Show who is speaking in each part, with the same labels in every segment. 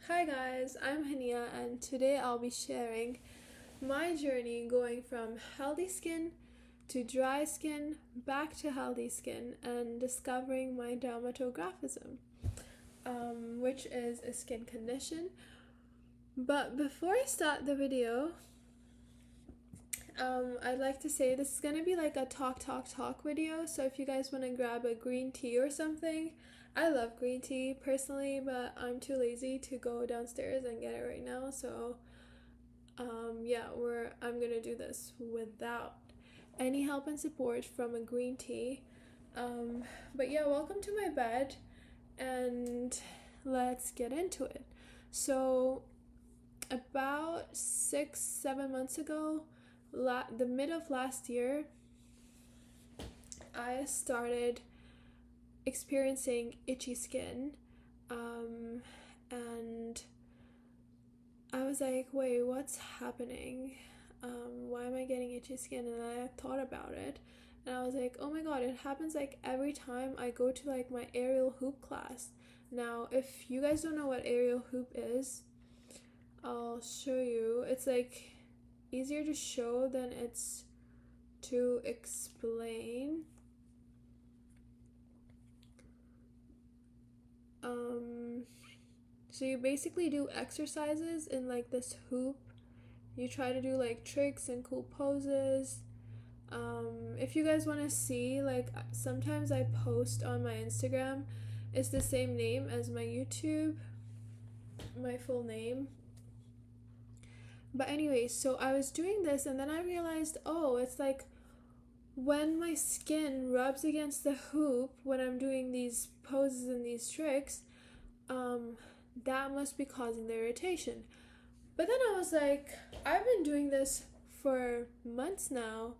Speaker 1: Hi guys, I'm Hania and today I'll be sharing my journey going from healthy skin to dry skin back to healthy skin and discovering my dermatographism, which is a skin condition. But before I start the video, I'd like to say this is gonna be like a talk video. So if you guys want to grab a green tea or something, I love green tea personally, but I'm too lazy to go downstairs and get it right now. So yeah, I'm gonna do this without any help and support from a green tea. But yeah, welcome to my bed, and let's get into it. So about 6-7 months ago, the mid of last year, I started experiencing itchy skin, and I was like, wait, what's happening? Why am I getting itchy skin? And I thought about it, and I was like, oh my god, it happens like every time I go to like my aerial hoop class. Now, if you guys don't know what aerial hoop is, I'll show you. It's like easier to show than it's to explain. So you basically do exercises in like this hoop. You try to do like tricks and cool poses. If you guys want to see, like sometimes I post on my Instagram. It's the same name as my YouTube, my full name. But anyway, so I was doing this and then I realized, oh, it's like when my skin rubs against the hoop when I'm doing these poses and these tricks, that must be causing the irritation. But then I was like, I've been doing this for months now,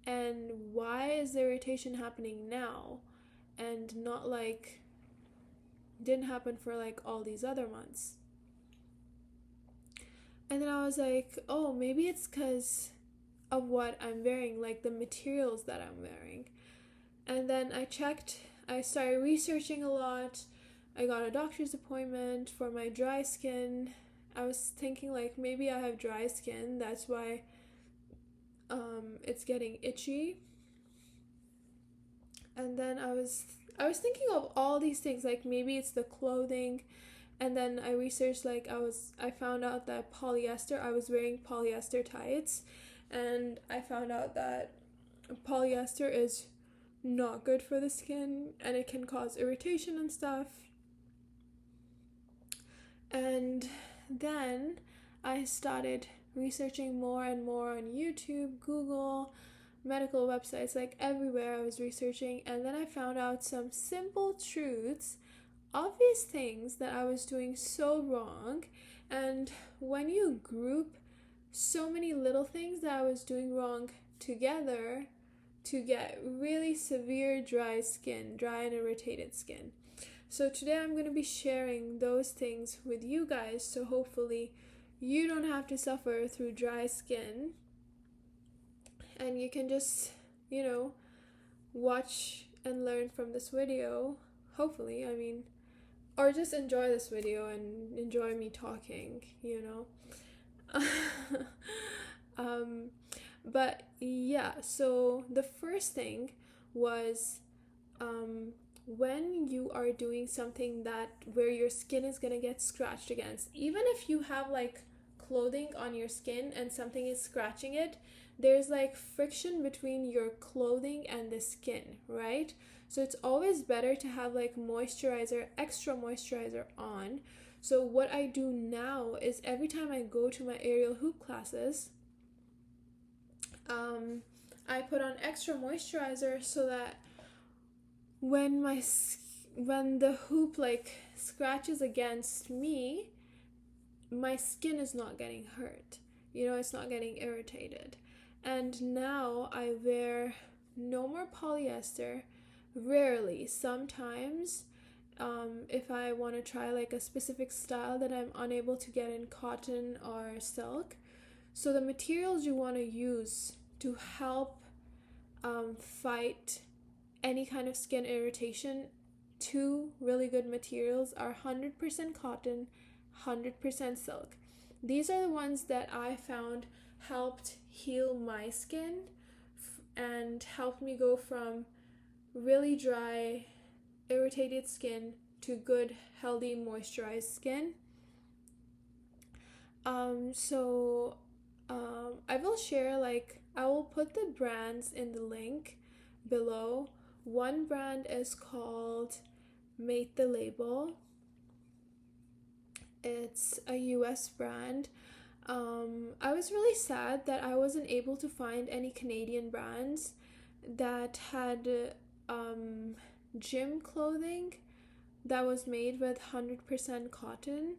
Speaker 1: and why is the irritation happening now and not like didn't happen for like all these other months? And then I was like, oh, maybe it's because of what I'm wearing, like the materials that I'm wearing. And then I started researching a lot. I got a doctor's appointment for my dry skin. I was thinking like maybe I have dry skin, that's why it's getting itchy. And then I was thinking of all these things, like maybe it's the clothing. And then I researched, like I found out that I was wearing polyester tights, and I found out that polyester is not good for the skin and it can cause irritation and stuff. And then I started researching more and more on YouTube, Google, medical websites, like everywhere I was researching. And then I found out some simple truths, obvious things that I was doing so wrong. And when you group so many little things that I was doing wrong together to get really severe dry and irritated skin. So today I'm going to be sharing those things with you guys, so hopefully you don't have to suffer through dry skin and you can just, watch and learn from this video. Hopefully, or just enjoy this video and enjoy me talking. But yeah, so the first thing was when you are doing something where your skin is gonna get scratched against, even if you have like clothing on your skin and something is scratching it, there's like friction between your clothing and the skin, right? So it's always better to have like extra moisturizer on. So what I do now is every time I go to my aerial hoop classes, I put on extra moisturizer so that when the hoop like scratches against me, my skin is not getting hurt. It's not getting irritated. And now I wear no more polyester. Rarely, sometimes, if I want to try like a specific style that I'm unable to get in cotton or silk. So the materials you want to use to help fight any kind of skin irritation, two really good materials are 100% cotton, 100% silk. These are the ones that I found helped heal my skin and helped me go from really dry, irritated skin to good, healthy, moisturized skin. I will share, like, I will put the brands in the link below. One brand is called Made the Label. It's a US brand. I was really sad that I wasn't able to find any Canadian brands that had gym clothing that was made with 100% cotton.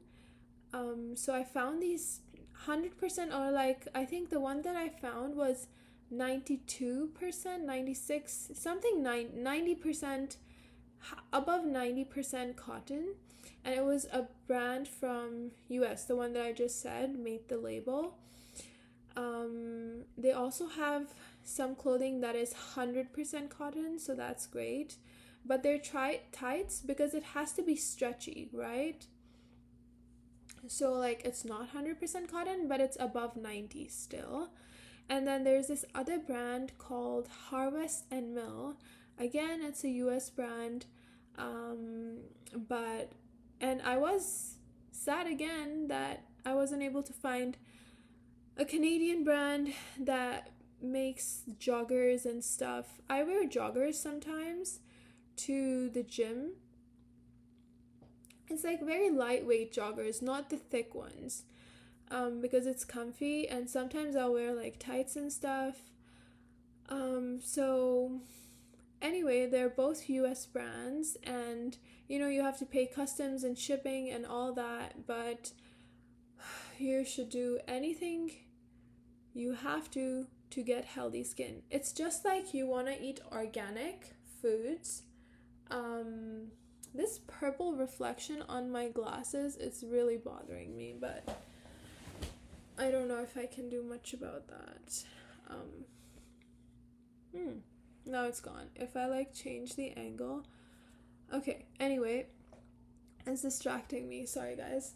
Speaker 1: So I found these 100%, or like, I think the one that I found was 92%, 96, something 90%, above 90% cotton. And it was a brand from US, the one that I just said, Made the Label. They also have some clothing that is 100% cotton, so that's great. But they're tights because it has to be stretchy, right? So like, it's not 100% cotton, but it's above 90 still. And then there's this other brand called Harvest and Mill. Again, it's a US brand. And I was sad again that I wasn't able to find a Canadian brand that makes joggers and stuff. I wear joggers sometimes to the gym. It's like very lightweight joggers, not the thick ones, because it's comfy. And sometimes I'll wear like tights and stuff. So anyway, they're both US brands, and you have to pay customs and shipping and all that, but you should do anything you have to get healthy skin. It's just like you want to eat organic foods. This purple reflection on my glasses, it's really bothering me, but I don't know if I can do much about that. Now it's gone. If I like change the angle. Okay, anyway, it's distracting me. Sorry, guys.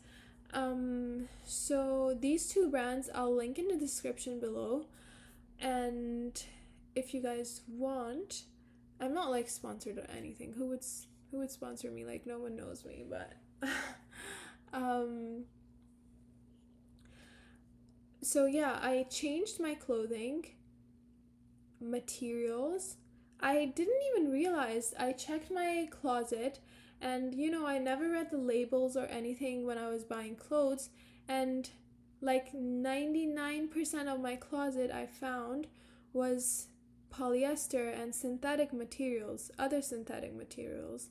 Speaker 1: So these two brands I'll link in the description below. And if you guys want, I'm not like sponsored or anything. Who would sponsor me? Like, no one knows me, but so yeah, I changed my clothing materials. I didn't even realize. I checked my closet, and I never read the labels or anything when I was buying clothes, and like 99% of my closet I found was polyester and synthetic materials, other synthetic materials.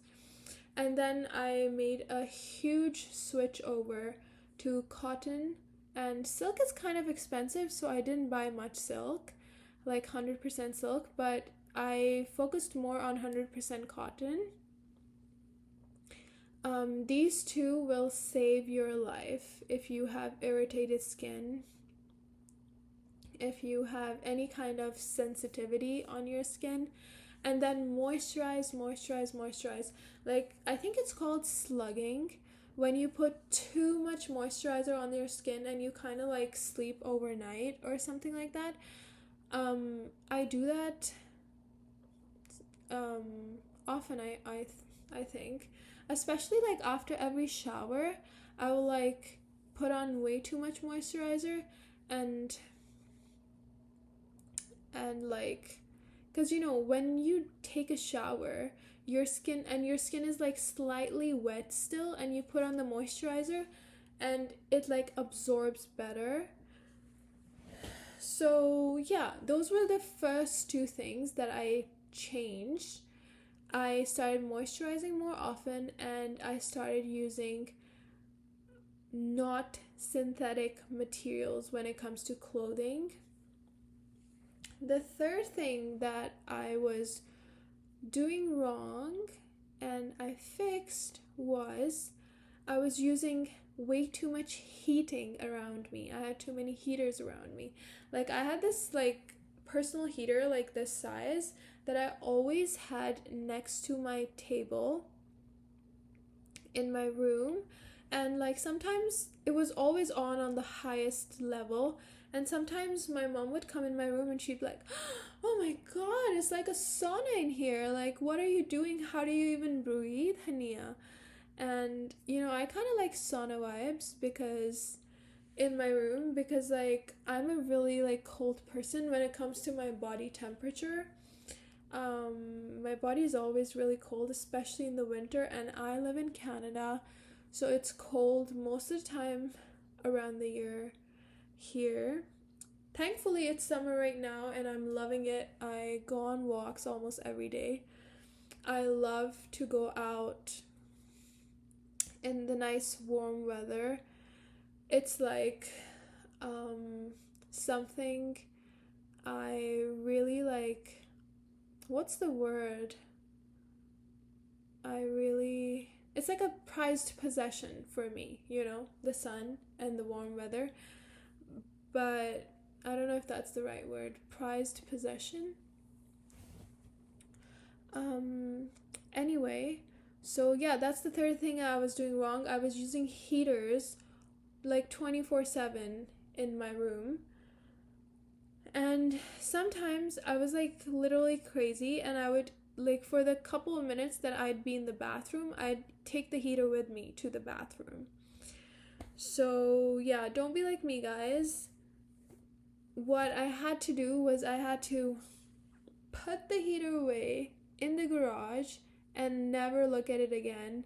Speaker 1: And then I made a huge switch over to cotton, and silk is kind of expensive, so I didn't buy much silk, like 100% silk, but I focused more on 100% cotton. These two will save your life if you have irritated skin, if you have any kind of sensitivity on your skin. And then moisturize. Like, I think it's called slugging, when you put too much moisturizer on your skin and you kind of like sleep overnight or something like that. I do that often. I think, especially like after every shower, I will like put on way too much moisturizer, and like, because when you take a shower, your skin is like slightly wet still, and you put on the moisturizer and it like absorbs better. So yeah, those were the first two things that I changed. I started moisturizing more often, and I started using not synthetic materials when it comes to clothing. The third thing that I was doing wrong and I fixed was I was using way too much heating around me. I had too many heaters around me. Like, I had this like personal heater like this size that I always had next to my table in my room, And like sometimes it was always on the highest level, and sometimes my mom would come in my room and she'd be like, oh my god, it's like a sauna in here, like what are you doing, how do you even breathe, Hania? And I kind of like sauna vibes because in my room, because like I'm a really like cold person when it comes to my body temperature. My body is always really cold, especially in the winter, and I live in Canada, so it's cold most of the time around the year here. Thankfully, it's summer right now, and I'm loving it. I go on walks almost every day. I love to go out in the nice warm weather. It's like something I really like. What's the word? It's like a prized possession for me, the sun and the warm weather. But I don't know if that's the right word. Prized possession? Anyway, so yeah, that's the third thing I was doing wrong. I was using heaters like 24/7 in my room. And sometimes I was like literally crazy, and I would, like, for the couple of minutes that I'd be in the bathroom, I'd take the heater with me to the bathroom. So yeah, don't be like me, guys. What I had to do was I had to put the heater away in the garage and never look at it again.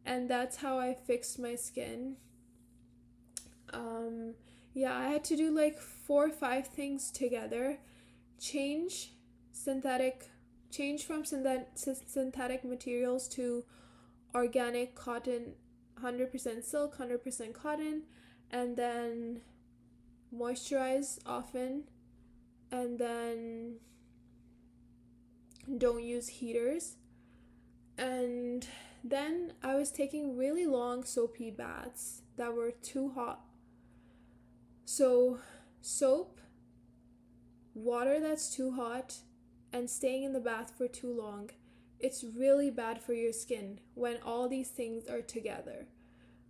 Speaker 1: And that's how I fixed my skin. Yeah, I had to do like 4 or 5 things together. Change synthetic, change from synthetic materials to organic cotton, 100% silk, 100% cotton, and then moisturize often, and then don't use heaters. And then I was taking really long soapy baths that were too hot. So, soap, water that's too hot, and staying in the bath for too long. It's really bad for your skin when all these things are together.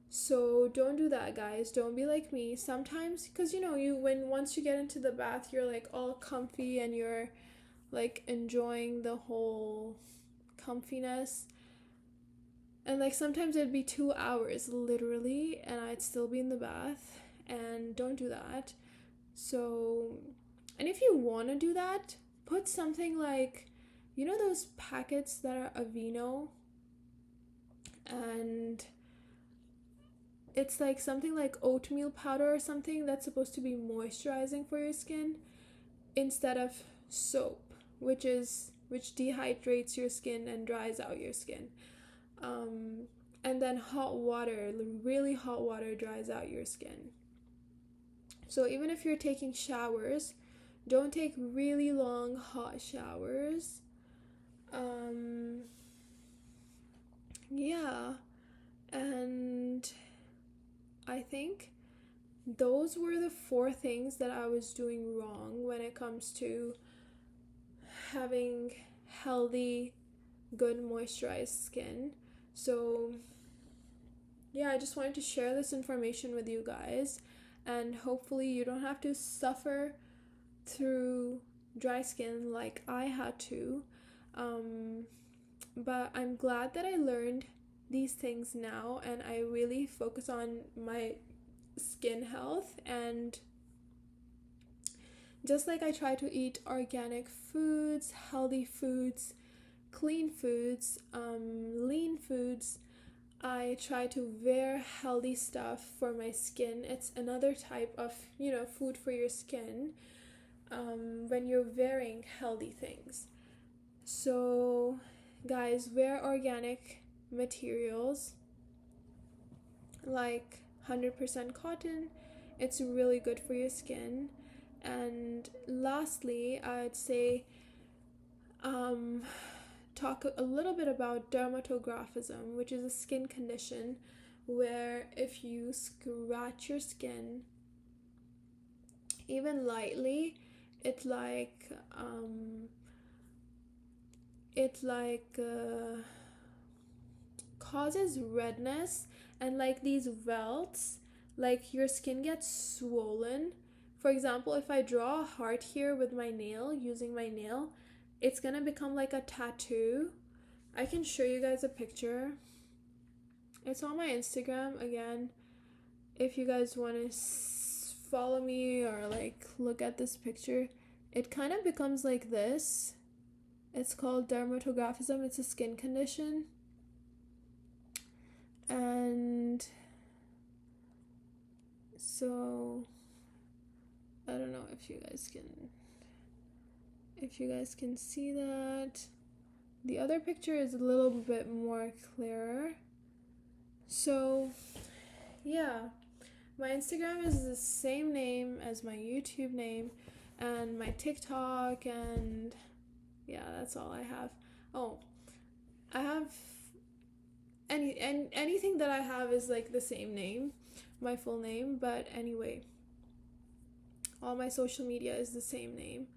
Speaker 1: So don't do that, guys. Don't be like me. Sometimes, because once you get into the bath, you're like all comfy and you're like enjoying the whole comfiness. And like sometimes it'd be 2 hours literally, and I'd still be in the bath. And don't do that. So, and if you want to do that, put something like, those packets that are Aveeno, and it's like something like oatmeal powder or something that's supposed to be moisturizing for your skin, instead of soap, which dehydrates your skin and dries out your skin. And then hot water, really hot water, dries out your skin. So even if you're taking showers, don't take really long hot showers. Yeah, and I think those were the 4 things that I was doing wrong when it comes to having healthy, good moisturized skin. So yeah, I just wanted to share this information with you guys, and hopefully you don't have to suffer through dry skin like I had to. But I'm glad that I learned these things now, and I really focus on my skin health. And just like I try to eat organic foods, healthy foods, clean foods, lean foods, I try to wear healthy stuff for my skin. It's another type of, food for your skin, when you're wearing healthy things. So, guys, wear organic materials like 100% cotton. It's really good for your skin. And lastly, I'd say talk a little bit about dermatographism, which is a skin condition where if you scratch your skin even lightly, it causes redness, and like these welts, like your skin gets swollen. For example, if I draw a heart here with my nail, using my nail, it's gonna become like a tattoo. I can show you guys a picture. It's on my Instagram again. If you guys want to follow me or like look at this picture, it kind of becomes like this. It's called dermatographism. It's a skin condition. And so I don't know if you guys can see that. The other picture is a little bit more clearer. So yeah, my Instagram is the same name as my YouTube name and my TikTok, and yeah, that's all I have. Oh, I have anything that I have is like the same name, my full name, but anyway, all my social media is the same name.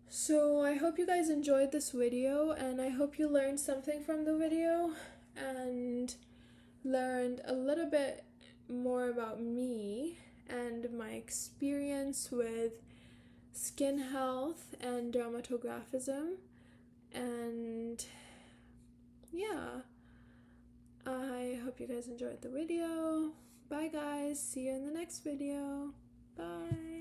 Speaker 1: So I hope you guys enjoyed this video, and I hope you learned something from the video and learned a little bit more about me and my experience with skin health and dermatographism. And yeah, I hope you guys enjoyed the video. Bye guys, see you in the next video. Bye.